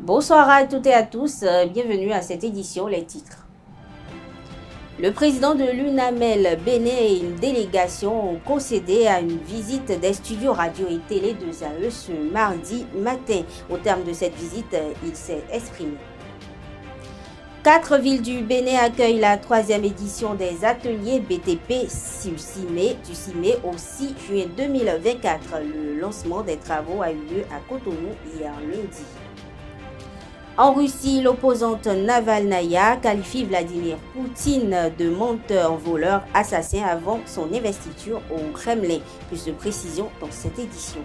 Bonsoir à toutes et à tous, bienvenue à cette édition, les titres. Le président de l'UNAMEL Bénin et une délégation ont concédé à une visite des studios radio et télé de ZAE ce mardi matin. Au terme de cette visite, il s'est exprimé. 4 villes du Bénin accueillent la 3e édition des ateliers BTP du 6 mai au 6 juin 2024. Le lancement des travaux a eu lieu à Cotonou hier lundi. En Russie, l'opposante Navalnaya qualifie Vladimir Poutine de menteur, voleur, assassin avant son investiture au Kremlin. Plus de précisions dans cette édition.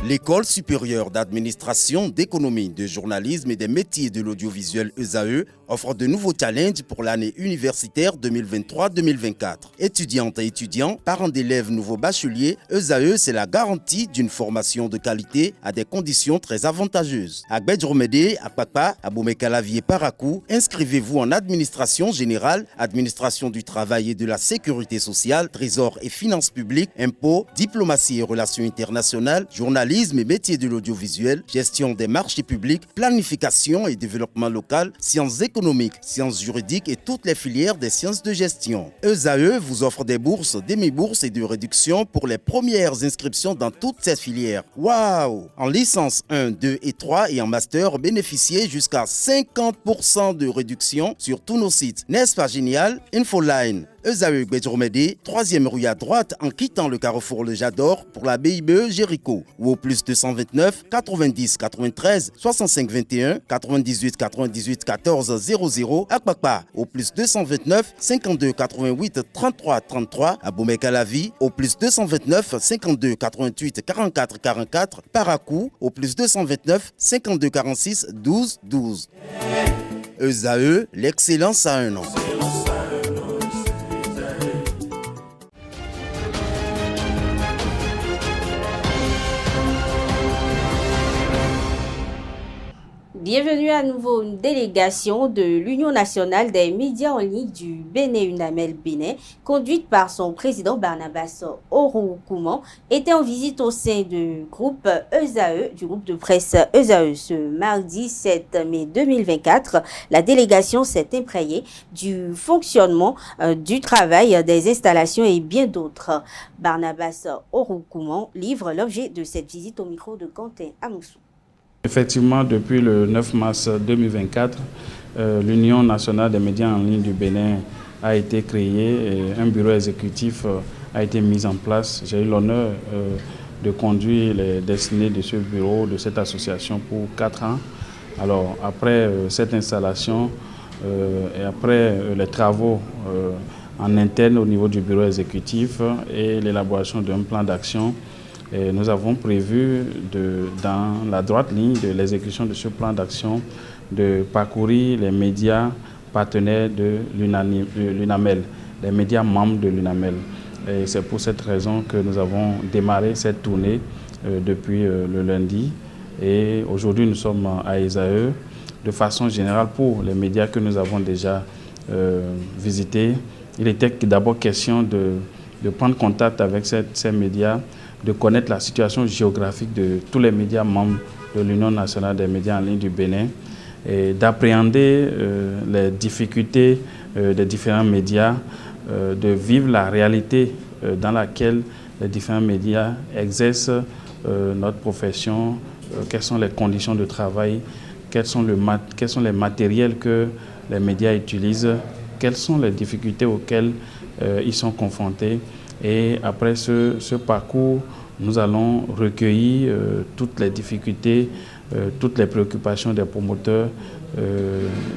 L'École supérieure d'administration, d'économie, de journalisme et des métiers de l'audiovisuel ESAE offre de nouveaux challenges pour l'année universitaire 2023-2024. Étudiantes et étudiants, parents d'élèves nouveaux bacheliers, ESAE, c'est la garantie d'une formation de qualité à des conditions très avantageuses. À Gbedjromede, à Papa, à Boumekalavi Parakou, inscrivez-vous en administration générale, administration du travail et de la sécurité sociale, trésor et finances publiques, impôts, diplomatie et relations internationales, journalisme et métiers de l'audiovisuel, gestion des marchés publics, planification et développement local, sciences économiques, sciences juridiques et toutes les filières des sciences de gestion. ESAE vous offre des bourses, demi-bourses et de réductions pour les premières inscriptions dans toutes ces filières. Waouh! En licence 1, 2 et 3 et en master, bénéficiez jusqu'à 50% de réduction sur tous nos sites. N'est-ce pas génial? Infoline. ESAE Gbedjromede, 3e rue à droite en quittant le carrefour Le Jador pour la BIBE Jéricho ou au plus 229 90 93 65 21 98 98 14 00 à Kpakpa au plus 229 52 88 33 33 à Boumekalavi au plus 229 52 88 44 44 Parakou au plus 229 52 46 12 12. ESAE, l'excellence à un an. Bienvenue à nouveau. Une délégation de l'Union nationale des médias en ligne du Bénin UNAMEL Bénin, conduite par son président Barnabas Oroukoumon, était en visite au sein du groupe ESAE, du groupe de presse ESAE. Ce mardi 7 mai 2024, la délégation s'est imprégnée du fonctionnement du travail, des installations et bien d'autres. Barnabas Oroukoumon livre l'objet de cette visite au micro de Quentin Amoussou. Effectivement, depuis le 9 mars 2024, l'Union nationale des médias en ligne du Bénin a été créée et un bureau exécutif a été mis en place. J'ai eu l'honneur de conduire les destinées de ce bureau, de cette association pour 4 ans. Alors, après cette installation et après les travaux en interne au niveau du bureau exécutif et l'élaboration d'un plan d'action, et nous avons prévu, dans la droite ligne de l'exécution de ce plan d'action, de parcourir les médias partenaires de l'UNAMEL, les médias membres de l'UNAMEL. Et c'est pour cette raison que nous avons démarré cette tournée depuis le lundi. Et aujourd'hui, nous sommes à ESAE. De façon générale, pour les médias que nous avons déjà visités, il était d'abord question de prendre contact avec ces médias, de connaître la situation géographique de tous les médias membres de l'Union nationale des médias en ligne du Bénin et d'appréhender les difficultés des différents médias, de vivre la réalité dans laquelle les différents médias exercent notre profession, quelles sont les conditions de travail, quels sont les matériels que les médias utilisent, quelles sont les difficultés auxquelles ils sont confrontés. Et après ce parcours, nous allons recueillir toutes les difficultés, toutes les préoccupations des promoteurs,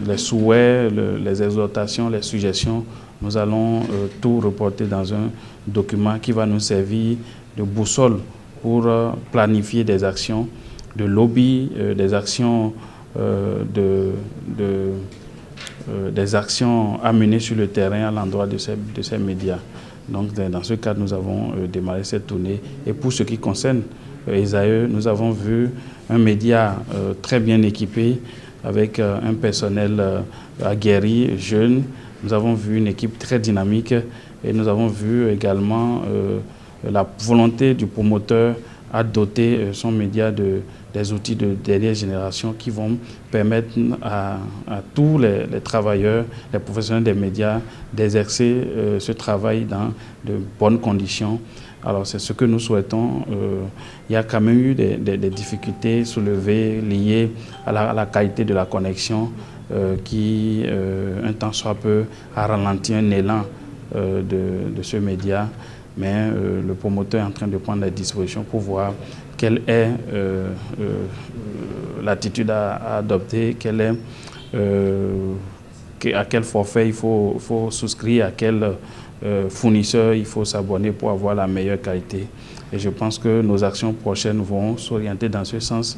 les souhaits, les exhortations, les suggestions. Nous allons tout reporter dans un document qui va nous servir de boussole pour planifier des actions de lobby, des actions des actions à mener sur le terrain à l'endroit de ces médias. Donc, dans ce cadre, nous avons démarré cette tournée. Et pour ce qui concerne ESAE, nous avons vu un média très bien équipé, avec un personnel aguerri, jeune. Nous avons vu une équipe très dynamique et nous avons vu également la volonté du promoteur à doter son média des outils de dernière génération qui vont permettre à tous les travailleurs, les professionnels des médias d'exercer ce travail dans de bonnes conditions. Alors c'est ce que nous souhaitons. Il y a quand même eu des difficultés soulevées liées à la qualité de la connexion qui, un temps soit peu, a ralenti un élan de ce média. Mais le promoteur est en train de prendre des dispositions pour voir quelle est l'attitude à adopter, à quel forfait il faut souscrire, à quel fournisseur il faut s'abonner pour avoir la meilleure qualité. Et je pense que nos actions prochaines vont s'orienter dans ce sens,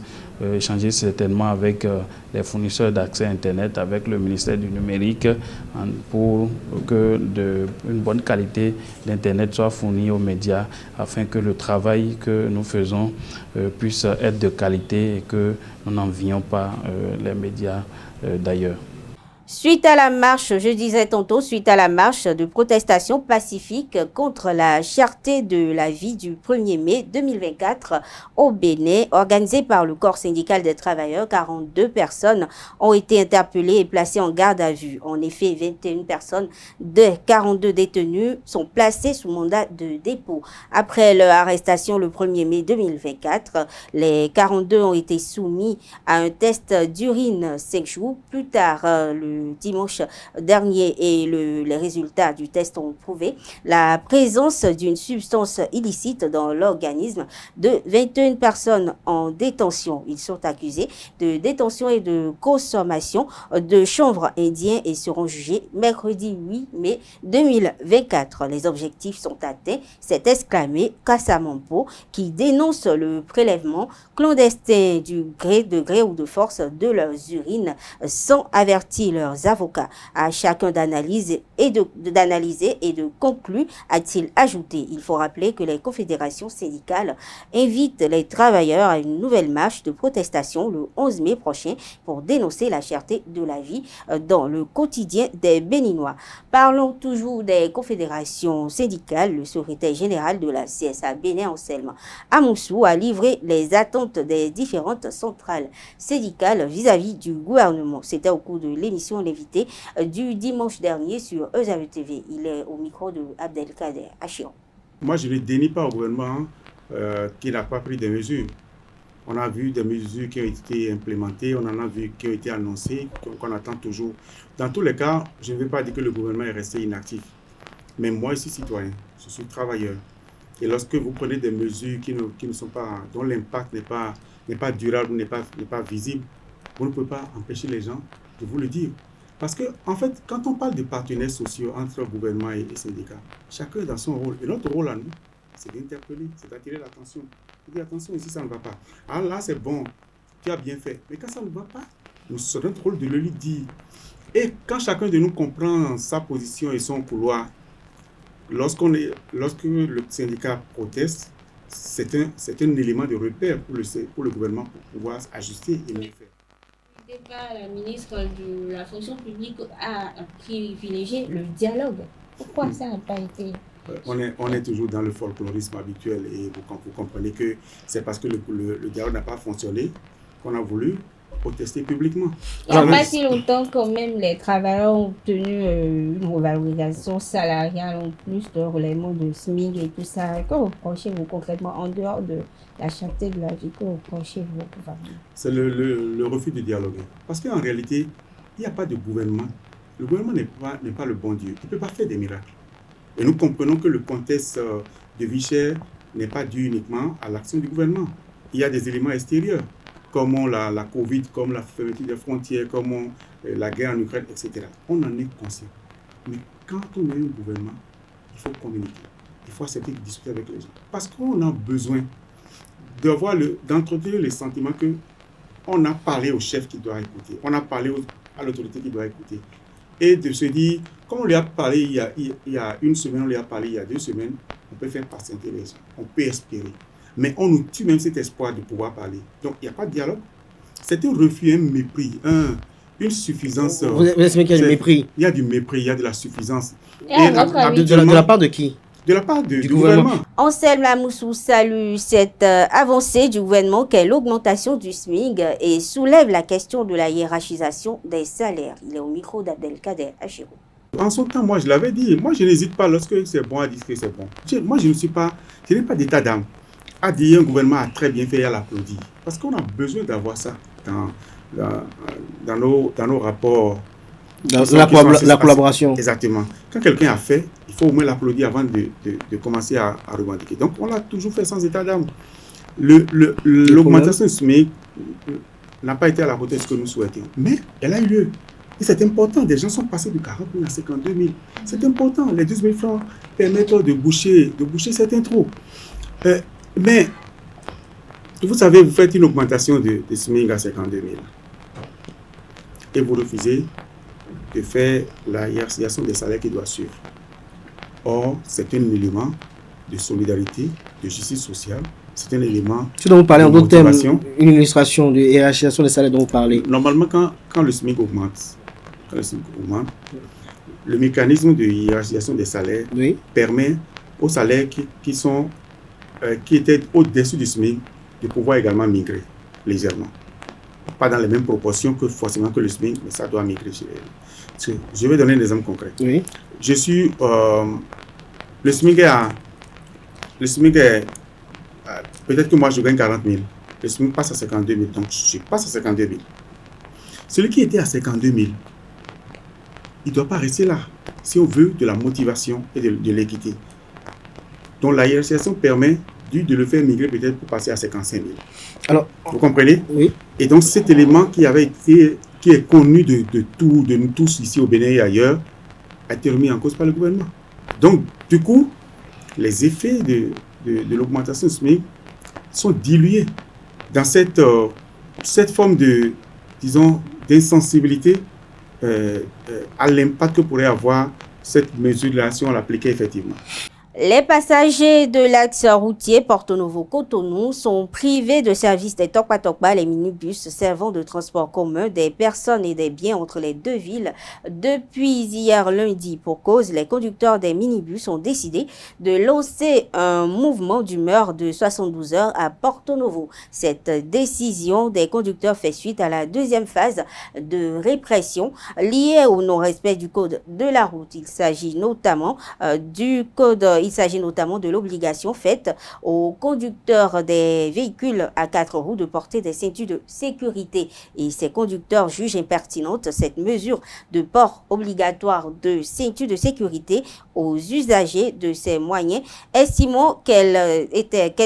échanger certainement avec les fournisseurs d'accès Internet, avec le ministère du Numérique, pour que une bonne qualité d'Internet soit fournie aux médias, afin que le travail que nous faisons puisse être de qualité et que nous n'envions pas les médias d'ailleurs. Suite à la marche, je disais tantôt, suite à la marche de protestation pacifique contre la cherté de la vie du 1er mai 2024 au Bénin, organisée par le corps syndical des travailleurs, 42 personnes ont été interpellées et placées en garde à vue. En effet, 21 personnes des 42 détenus sont placées sous mandat de dépôt. Après leur arrestation le 1er mai 2024, les 42 ont été soumis à un test d'urine 5 jours plus tard, le dimanche dernier, et les résultats du test ont prouvé la présence d'une substance illicite dans l'organisme de 21 personnes en détention. Ils sont accusés de détention et de consommation de chanvre indien et seront jugés mercredi 8 mai 2024. Les objectifs sont atteints, s'est exclamé Kassamampo, qui dénonce le prélèvement clandestin du gré de gré ou de force de leurs urines sans avertir leurs avocats. À chacun d'analyser et de conclure, a-t-il ajouté. Il faut rappeler que les confédérations syndicales invitent les travailleurs à une nouvelle marche de protestation le 11 mai prochain pour dénoncer la cherté de la vie dans le quotidien des Béninois. Parlons toujours des confédérations syndicales. Le secrétaire général de la CSA Bénin, Anselme Amoussou, a livré les attentes des différentes centrales syndicales vis-à-vis du gouvernement. C'était au cours de l'émission L'invité du dimanche dernier sur EZAVE TV. Il est au micro de Abdelkader Achion. Moi, je ne dénie pas au gouvernement qui n'a pas pris des mesures. On a vu des mesures qui ont été implémentées, on en a vu qui ont été annoncées, qu'on attend toujours. Dans tous les cas, je ne veux pas dire que le gouvernement est resté inactif. Mais moi, je suis citoyen, je suis travailleur. Et lorsque vous prenez des mesures qui ne sont pas, dont l'impact n'est pas durable, n'est pas visible, vous ne pouvez pas empêcher les gens de vous le dire. Parce que, en fait, quand on parle de partenaires sociaux entre gouvernement et syndicats, chacun dans son rôle. Et notre rôle à nous, c'est d'interpeller, c'est d'attirer l'attention. De dire attention, ici ça ne va pas. Ah là, c'est bon, tu as bien fait. Mais quand ça ne va pas, c'est notre rôle de le lui dire. Et quand chacun de nous comprend sa position et son couloir, lorsque le syndicat proteste, c'est un élément de repère pour le gouvernement pour pouvoir ajuster et mieux faire. La ministre de la fonction publique a privilégié le dialogue. Pourquoi ça n'a pas été... On est toujours dans le folklorisme habituel et vous comprenez que c'est parce que le dialogue n'a pas fonctionné qu'on a voulu protester publiquement. Il n'y a pas si longtemps quand même les travailleurs ont obtenu une revalorisation salariale en plus de relèvement de SMIC et tout ça. Que reprochez-vous concrètement en dehors de la cherté de la vie? Que reprochez-vous au gouvernement? C'est le refus de dialoguer. Parce qu'en réalité, il n'y a pas de gouvernement. Le gouvernement n'est pas le bon Dieu. Il ne peut pas faire des miracles. Et nous comprenons que le contexte de vie chère n'est pas dû uniquement à l'action du gouvernement. Il y a des éléments extérieurs, comme la Covid, comme la fermeture des frontières, comme la guerre en Ukraine, etc. On en est conscient. Mais quand on est un gouvernement, il faut communiquer. Il faut accepter de discuter avec les gens. Parce qu'on a besoin d'entretenir le sentiment qu'on a parlé au chef qui doit écouter, on a parlé à l'autorité qui doit écouter. Et de se dire, comme on lui a parlé il y a une semaine, on lui a parlé il y a 2 semaines, on peut faire patienter les gens, on peut espérer. Mais on nous tue même cet espoir de pouvoir parler. Donc, il n'y a pas de dialogue. C'est un refus, un mépris, une suffisance. Vous estimez qu'il y a du mépris? Il y a du mépris, il y a de la suffisance. De la part de qui? de la part du gouvernement. Anselme Lamoussou salue cette avancée du gouvernement qu'est l'augmentation du SMIC et soulève la question de la hiérarchisation des salaires. Il est au micro d'Abdelkader Achirou. En son temps, moi je l'avais dit, moi je n'hésite pas lorsque c'est bon à dire que c'est bon. Moi je n'ai pas d'état d'âme à dire un gouvernement a très bien fait à l'applaudir. Parce qu'on a besoin d'avoir ça dans nos rapports. La collaboration. Exactement. Quand quelqu'un a fait, il faut au moins l'applaudir avant de commencer à revendiquer. Donc, on l'a toujours fait sans état d'âme. L'augmentation du SMIC n'a pas été à la hauteur de ce que nous souhaitions. Mais elle a eu lieu. Et c'est important. Des gens sont passés de 40 000 à 52 000. C'est important. Les 12 000 francs permettent de boucher certains trous. Mais, vous savez, vous faites une augmentation de SMIC à 52 000. Et vous refusez de faire la hiérarchisation des salaires qui doit suivre. Or, c'est un élément de solidarité, de justice sociale, c'est un élément de dont vous parlez en d'autres termes, une illustration de hiérarchisation des salaires dont vous parlez. Normalement, quand le SMIC augmente, le mécanisme de hiérarchisation des salaires permet aux salaires qui étaient au-dessus du SMIC de pouvoir également migrer légèrement. Pas dans les mêmes proportions que forcément que le SMIC, mais ça doit migrer chez elle. Je vais donner un exemple concret. Oui. Le SMIC est peut-être que moi je gagne 40 000. Le SMIC passe à 52 000, donc je passe à 52 000. Celui qui était à 52 000, il ne doit pas rester là si on veut de la motivation et de l'équité. Donc la hiérarchisation permet de le faire migrer peut-être pour passer à 55 000. Alors, vous comprenez? Oui. Et donc cet élément qui est connu de nous tous ici au Bénin et ailleurs, a été remis en cause par le gouvernement. Donc, du coup, les effets de l'augmentation SMIC sont dilués dans cette forme d'insensibilité à l'impact que pourrait avoir cette mesure-là si on l'appliquait effectivement. Les passagers de l'axe routier Porto Novo-Cotonou sont privés de services des Tokpa-Tokpa, les minibus servant de transport commun des personnes et des biens entre les deux villes. Depuis hier lundi, pour cause, les conducteurs des minibus ont décidé de lancer un mouvement d'humeur de 72 heures à Porto Novo. Cette décision des conducteurs fait suite à la deuxième phase de répression liée au non-respect du code de la route. Il s'agit notamment de l'obligation faite aux conducteurs des véhicules à 4 roues de porter des ceintures de sécurité. Et ces conducteurs jugent impertinente cette mesure de port obligatoire de ceintures de sécurité aux usagers de ces moyens, estimant qu'elle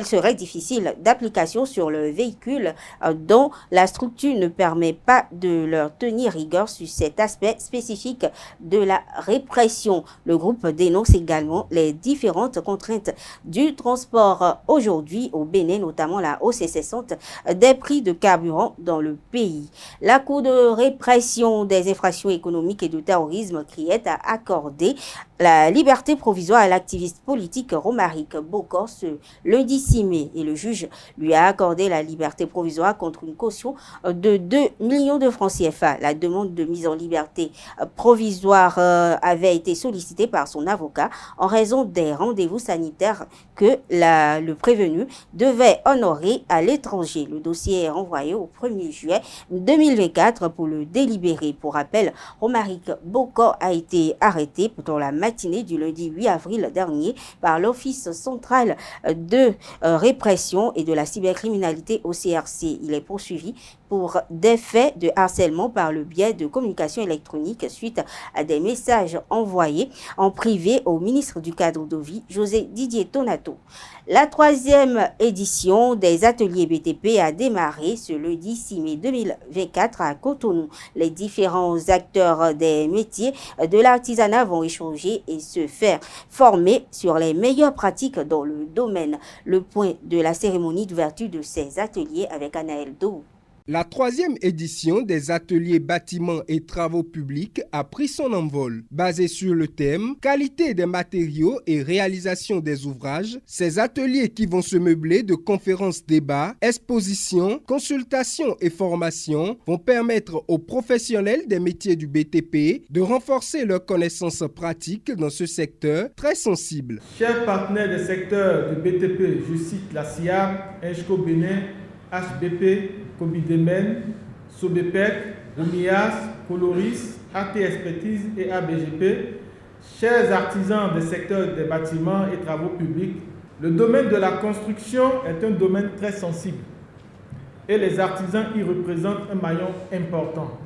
serait difficile d'application sur le véhicule dont la structure ne permet pas de leur tenir rigueur sur cet aspect spécifique de la répression. Le groupe dénonce également les différentes contraintes du transport aujourd'hui au Bénin, notamment la hausse incessante des prix de carburant dans le pays. La Cour de répression des infractions économiques et de terrorisme criait à accorder la liberté provisoire à l'activiste politique Romaric Bokor ce lundi 6 mai et le juge lui a accordé la liberté provisoire contre une caution de 2 millions de francs CFA. La demande de mise en liberté provisoire avait été sollicitée par son avocat en raison des rendez-vous sanitaires que le prévenu devait honorer à l'étranger. Le dossier est renvoyé au 1er juillet 2024 pour le délibéré. Pour rappel, Romaric Bokor a été arrêté dans la matinée du lundi 8 avril dernier par l'Office central de répression et de la cybercriminalité au CRC. Il est poursuivi pour des faits de harcèlement par le biais de communication électronique suite à des messages envoyés en privé au ministre du Cadre de Vie, José Didier Tonato. La 3e édition des ateliers BTP a démarré ce lundi 6 mai 2024 à Cotonou. Les différents acteurs des métiers de l'artisanat vont échanger et se faire former sur les meilleures pratiques dans le domaine. Le point de la cérémonie d'ouverture de ces ateliers avec Anaël Dou. La 3e édition des ateliers bâtiments et travaux publics a pris son envol. Basé sur le thème « Qualité des matériaux et réalisation des ouvrages », ces ateliers qui vont se meubler de conférences, débats, expositions, consultations et formations vont permettre aux professionnels des métiers du BTP de renforcer leurs connaissances pratiques dans ce secteur très sensible. Chers partenaires des secteurs du BTP, je cite la SIAP, ENSCO Bénin, HBP, Cobidemen, Sobepec, Omias, Coloris, AT Expertise et ABGP, chers artisans des secteurs des bâtiments et travaux publics, le domaine de la construction est un domaine très sensible et les artisans y représentent un maillon important.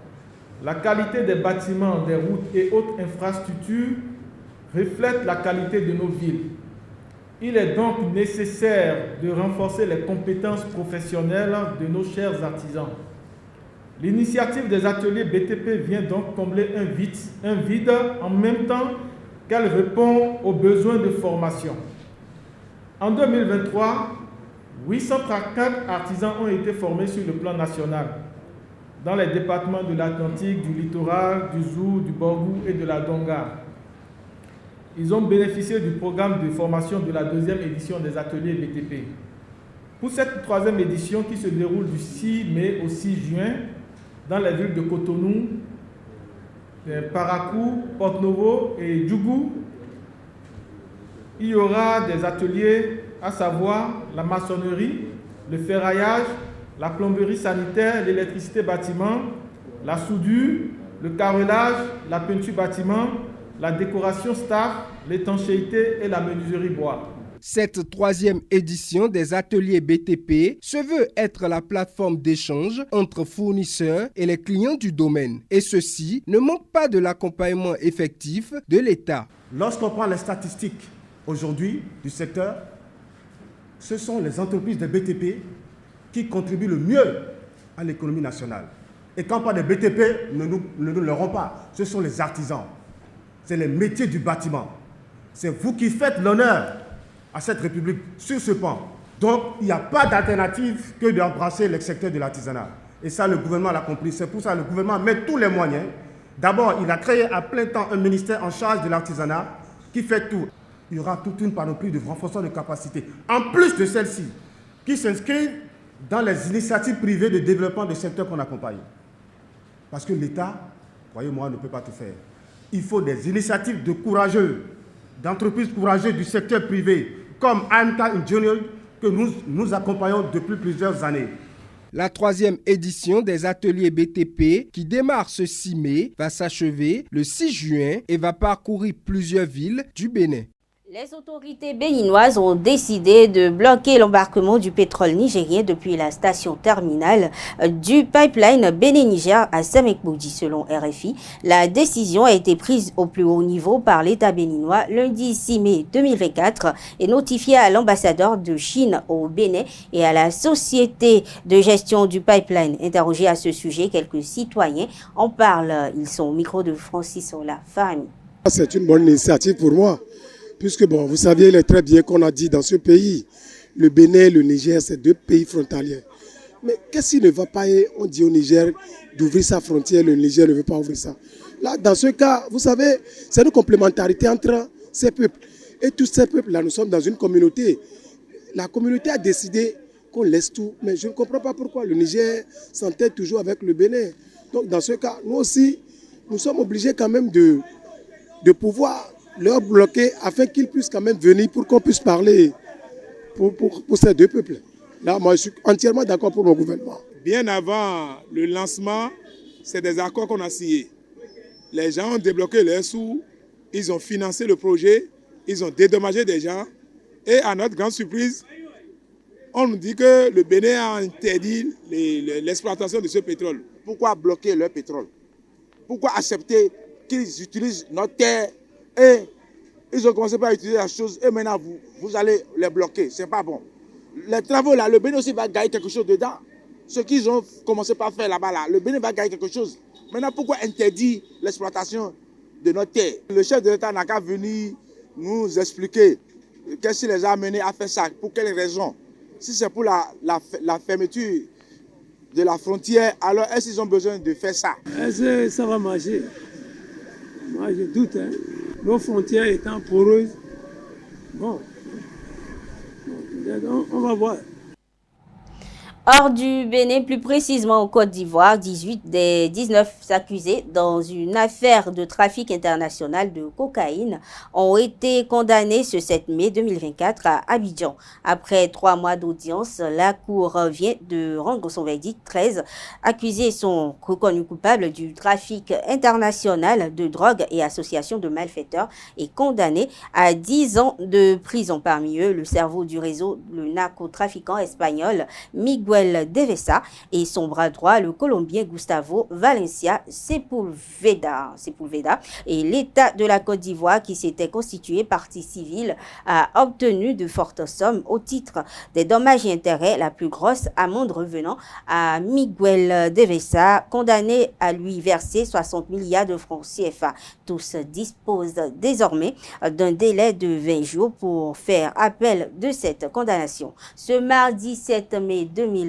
La qualité des bâtiments, des routes et autres infrastructures reflète la qualité de nos villes. Il est donc nécessaire de renforcer les compétences professionnelles de nos chers artisans. L'initiative des ateliers BTP vient donc combler un vide en même temps qu'elle répond aux besoins de formation. En 2023, 834 artisans ont été formés sur le plan national, dans les départements de l'Atlantique, du littoral, du Zou, du Borgou et de la Donga. Ils ont bénéficié du programme de formation de la 2e édition des ateliers BTP. Pour cette 3e édition qui se déroule du 6 mai au 6 juin dans les villes de Cotonou, Parakou, Porto-Novo et Djougou, il y aura des ateliers à savoir la maçonnerie, le ferraillage, la plomberie sanitaire, l'électricité bâtiment, la soudure, le carrelage, la peinture bâtiment, la décoration staff, l'étanchéité et la menuiserie bois. Cette 3e édition des ateliers BTP se veut être la plateforme d'échange entre fournisseurs et les clients du domaine. Et ceci ne manque pas de l'accompagnement effectif de l'État. Lorsqu'on prend les statistiques aujourd'hui du secteur, ce sont les entreprises de BTP qui contribuent le mieux à l'économie nationale. Et quand on parle de BTP, ne nous l'aurons pas. Ce sont les artisans. C'est les métiers du bâtiment. C'est vous qui faites l'honneur à cette République sur ce pan. Donc, il n'y a pas d'alternative que d'embrasser le secteur de l'artisanat. Et ça, le gouvernement l'a compris. C'est pour ça que le gouvernement met tous les moyens. D'abord, il a créé à plein temps un ministère en charge de l'artisanat qui fait tout. Il y aura toute une panoplie de renforcement de capacités. En plus de celle-ci, qui s'inscrit dans les initiatives privées de développement des secteurs qu'on accompagne. Parce que l'État, croyez-moi, ne peut pas tout faire. Il faut des initiatives de courageux, d'entreprises courageuses du secteur privé, comme AMK Engineering, que nous accompagnons depuis plusieurs années. La 3e édition des ateliers BTP, qui démarre ce 6 mai, va s'achever le 6 juin et va parcourir plusieurs villes du Bénin. Les autorités béninoises ont décidé de bloquer l'embarquement du pétrole nigérien depuis la station terminale du pipeline Bénin-Niger à Semekboudi, selon RFI. La décision a été prise au plus haut niveau par l'État béninois lundi 6 mai 2024 et notifiée à l'ambassadeur de Chine au Bénin et à la société de gestion du pipeline. Interrogés à ce sujet, quelques citoyens en parlent. Ils sont au micro de Francis Olafani. C'est une bonne initiative pour moi. Puisque, bon, vous savez il est très bien qu'on a dit dans ce pays, le Bénin et le Niger, c'est 2 pays frontaliers. Mais qu'est-ce qui ne va pas, on dit au Niger d'ouvrir sa frontière, le Niger ne veut pas ouvrir ça. Là, dans ce cas, vous savez, c'est une complémentarité entre ces peuples. Et tous ces peuples-là, nous sommes dans une communauté. La communauté a décidé qu'on laisse tout, mais je ne comprends pas pourquoi le Niger s'entête toujours avec le Bénin. Donc, dans ce cas, nous aussi, nous sommes obligés quand même de pouvoir leur bloquer afin qu'ils puissent quand même venir pour qu'on puisse parler pour ces 2 peuples. Là, moi, je suis entièrement d'accord pour mon gouvernement. Bien avant le lancement, c'est des accords qu'on a signés. Les gens ont débloqué leurs sous, ils ont financé le projet, ils ont dédommagé des gens. Et à notre grande surprise, on nous dit que le Bénin a interdit l'exploitation de ce pétrole. Pourquoi bloquer leur pétrole? Pourquoi accepter qu'ils utilisent notre terre? Et ils ont commencé par utiliser la chose et maintenant vous allez les bloquer. Ce n'est pas bon. Les travaux là, le Bénin aussi va gagner quelque chose dedans. Ce qu'ils ont commencé par faire là-bas, le Bénin va gagner quelque chose. Maintenant, pourquoi interdire l'exploitation de notre terre? Le chef de l'État n'a qu'à venir nous expliquer qu'est-ce qui les a amenés à faire ça, pour quelles raisons. Si c'est pour la fermeture de la frontière, alors est-ce qu'ils ont besoin de faire ça? Est-ce que ça va marcher? Moi, je doute. Hein. Nos frontières étant poreuses, bon, on va voir. Hors du Bénin, plus précisément au Côte d'Ivoire, 18 des 19 accusés dans une affaire de trafic international de cocaïne ont été condamnés ce 7 mai 2024 à Abidjan. Après 3 mois d'audience, la Cour vient de rendre son verdict. 13 accusés sont reconnus coupables du trafic international de drogue et association de malfaiteurs et condamnés à 10 ans de prison. Parmi eux, le cerveau du réseau, le narcotrafiquant espagnol Miguel Devesa et son bras droit, le Colombien Gustavo Valencia Sepulveda. Et l'État de la Côte d'Ivoire, qui s'était constitué partie civile, a obtenu de fortes sommes au titre des dommages et intérêts, la plus grosse amende revenant à Miguel Devesa, condamné à lui verser 60 milliards de francs CFA. Tous disposent désormais d'un délai de 20 jours pour faire appel de cette condamnation. Ce mardi 7 mai 2024,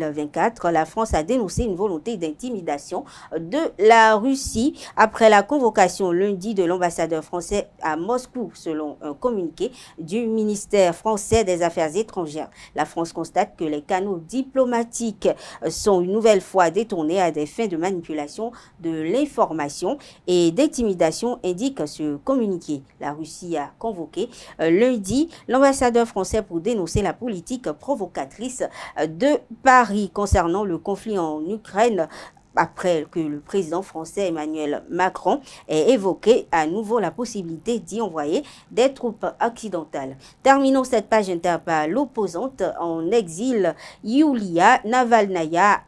la France a dénoncé une volonté d'intimidation de la Russie après la convocation lundi de l'ambassadeur français à Moscou, selon un communiqué du ministère français des Affaires étrangères. La France constate que les canaux diplomatiques sont une nouvelle fois détournés à des fins de manipulation de l'information et d'intimidation, indique ce communiqué. La Russie a convoqué lundi l'ambassadeur français pour dénoncer la politique provocatrice de Paris concernant le conflit en Ukraine, après que le président français Emmanuel Macron ait évoqué à nouveau la possibilité d'y envoyer des troupes occidentales. Terminons cette page inter par l'opposante en exil Yulia Navalnaya,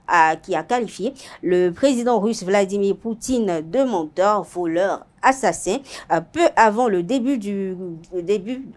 qui a qualifié le président russe Vladimir Poutine de menteur, voleur, assassin, peu avant le début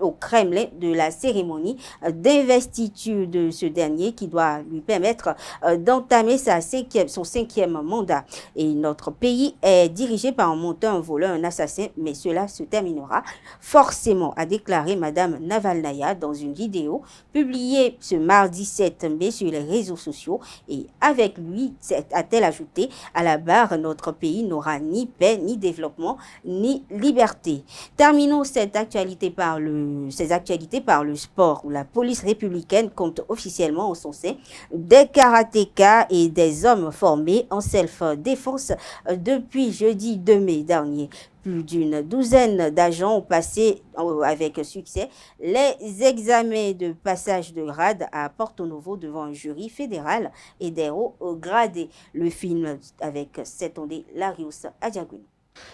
au Kremlin de la cérémonie d'investiture de ce dernier qui doit lui permettre d'entamer son 5e mandat. Et notre pays est dirigé par un menteur, un voleur, un assassin, mais cela se terminera forcément, a déclaré Madame Navalnaya dans une vidéo publiée ce mardi 7 mai sur les réseaux sociaux. Et avec lui, a-t-elle ajouté, à la barre, notre pays n'aura ni paix, ni développement, ni liberté. Terminons ces actualités par le sport, où la police républicaine compte officiellement en son sein des karatékas et des hommes formés en self-défense depuis jeudi 2 mai dernier. Plus d'une douzaine d'agents ont passé avec succès les examens de passage de grade à Porto Novo devant un jury fédéral et des hauts gradés. Le film avec Setondé Larius Adjagun.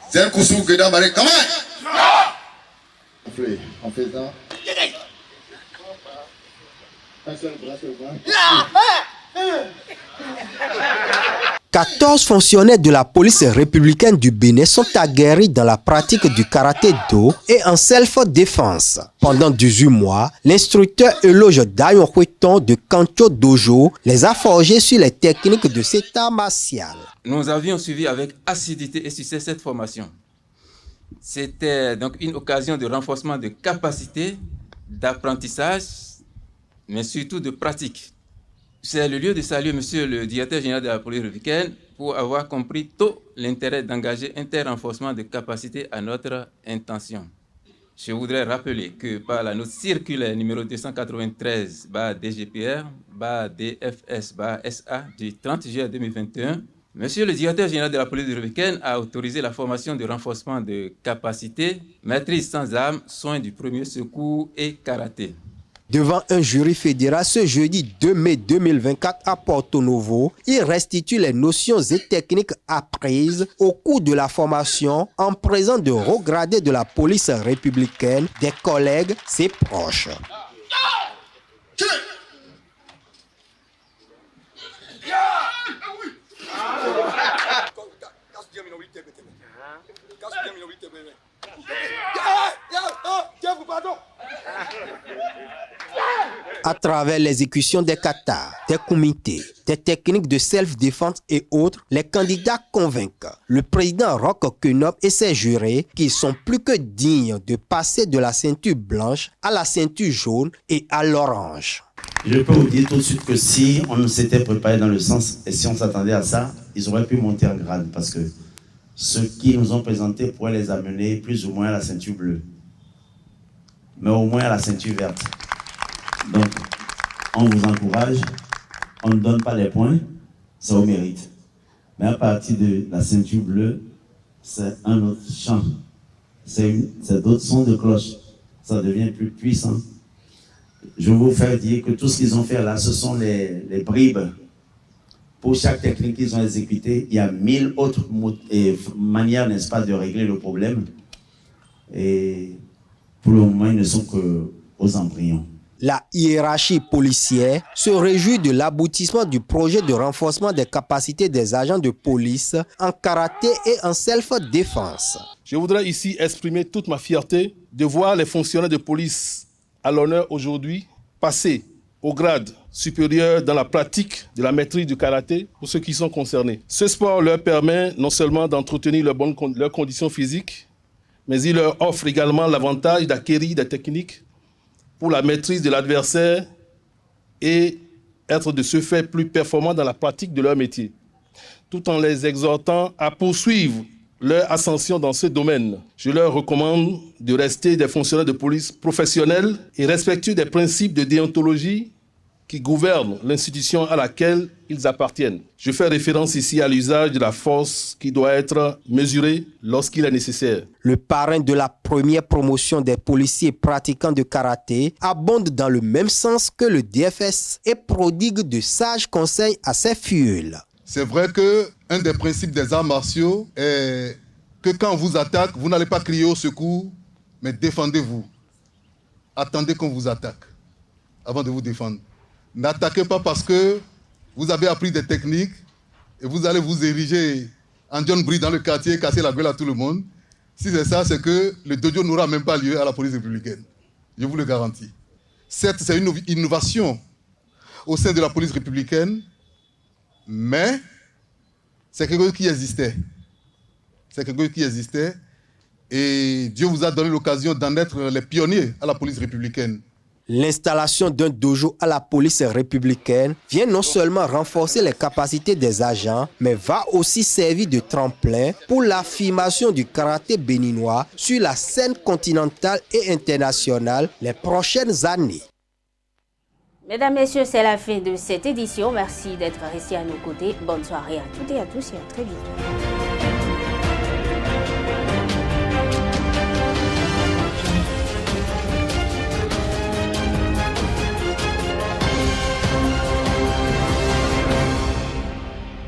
C'est un coussou que dans Baré. Comment? On fait ça. Un seul bras, seul bras. 14 fonctionnaires de la police républicaine du Bénin sont aguerris dans la pratique du karaté-do et en self-défense. Pendant 18 mois, l'instructeur éloge Dayon Hueton de Kancho Dojo les a forgés sur les techniques de cet art martial. Nous avions suivi avec assiduité et succès cette formation. C'était donc une occasion de renforcement de capacités, d'apprentissage, mais surtout de pratique. C'est le lieu de saluer Monsieur le directeur général de la police républicaine pour avoir compris tôt l'intérêt d'engager un tel renforcement de capacité à notre intention. Je voudrais rappeler que par la note circulaire numéro 293-DGPR-DFS-SA du 30 juillet 2021, Monsieur le directeur général de la police républicaine a autorisé la formation de renforcement de capacité, maîtrise sans armes, soins du premier secours et karaté. Devant un jury fédéral ce jeudi 2 mai 2024 à Porto Novo, il restitue les notions et techniques apprises au cours de la formation en présence de hauts gradés de la police républicaine, des collègues, ses proches. À travers l'exécution des katas, des comités, des techniques de self-défense et autres, les candidats convainquent le président Roch Kenop et ses jurés qu'ils sont plus que dignes de passer de la ceinture blanche à la ceinture jaune et à l'orange. Je peux vous dire tout de suite que si on s'était préparé dans le sens et si on s'attendait à ça, ils auraient pu monter en grade parce que ceux qui nous ont présentés pourraient les amener plus ou moins à la ceinture bleue, mais au moins à la ceinture verte. Donc, on vous encourage, on ne donne pas les points, c'est au mérite. Mais à partir de la ceinture bleue, c'est un autre chant, c'est d'autres sons de cloche, ça devient plus puissant. Je vais vous faire dire que tout ce qu'ils ont fait là, ce sont les bribes. Pour chaque technique qu'ils ont exécutée, il y a 1000 autres manières, n'est-ce pas, de régler le problème. Et pour le moment, ils ne sont qu'aux embryons. La hiérarchie policière se réjouit de l'aboutissement du projet de renforcement des capacités des agents de police en karaté et en self-défense. Je voudrais ici exprimer toute ma fierté de voir les fonctionnaires de police à l'honneur aujourd'hui passer au grade supérieur dans la pratique de la maîtrise du karaté pour ceux qui sont concernés. Ce sport leur permet non seulement d'entretenir leurs conditions physiques, mais il leur offre également l'avantage d'acquérir des techniques pour la maîtrise de l'adversaire et être de ce fait plus performants dans la pratique de leur métier, tout en les exhortant à poursuivre leur ascension dans ce domaine. Je leur recommande de rester des fonctionnaires de police professionnels et respectueux des principes de déontologie qui gouvernent l'institution à laquelle ils appartiennent. Je fais référence ici à l'usage de la force qui doit être mesurée lorsqu'il est nécessaire. Le parrain de la première promotion des policiers pratiquants de karaté abonde dans le même sens que le DFS et prodigue de sages conseils à ses fioles. C'est vrai qu'un des principes des arts martiaux est que quand on vous attaque, vous n'allez pas crier au secours, mais défendez-vous. Attendez qu'on vous attaque avant de vous défendre. N'attaquez pas parce que vous avez appris des techniques et vous allez vous ériger en John Brie dans le quartier, casser la gueule à tout le monde. Si c'est ça, c'est que le dojo n'aura même pas lieu à la police républicaine. Je vous le garantis. Certes, c'est une innovation au sein de la police républicaine, mais c'est quelque chose qui existait. C'est quelque chose qui existait et Dieu vous a donné l'occasion d'en être les pionniers à la police républicaine. L'installation d'un dojo à la police républicaine vient non seulement renforcer les capacités des agents, mais va aussi servir de tremplin pour l'affirmation du karaté béninois sur la scène continentale et internationale les prochaines années. Mesdames, Messieurs, c'est la fin de cette édition. Merci d'être restés à nos côtés. Bonne soirée à toutes et à tous et à très vite.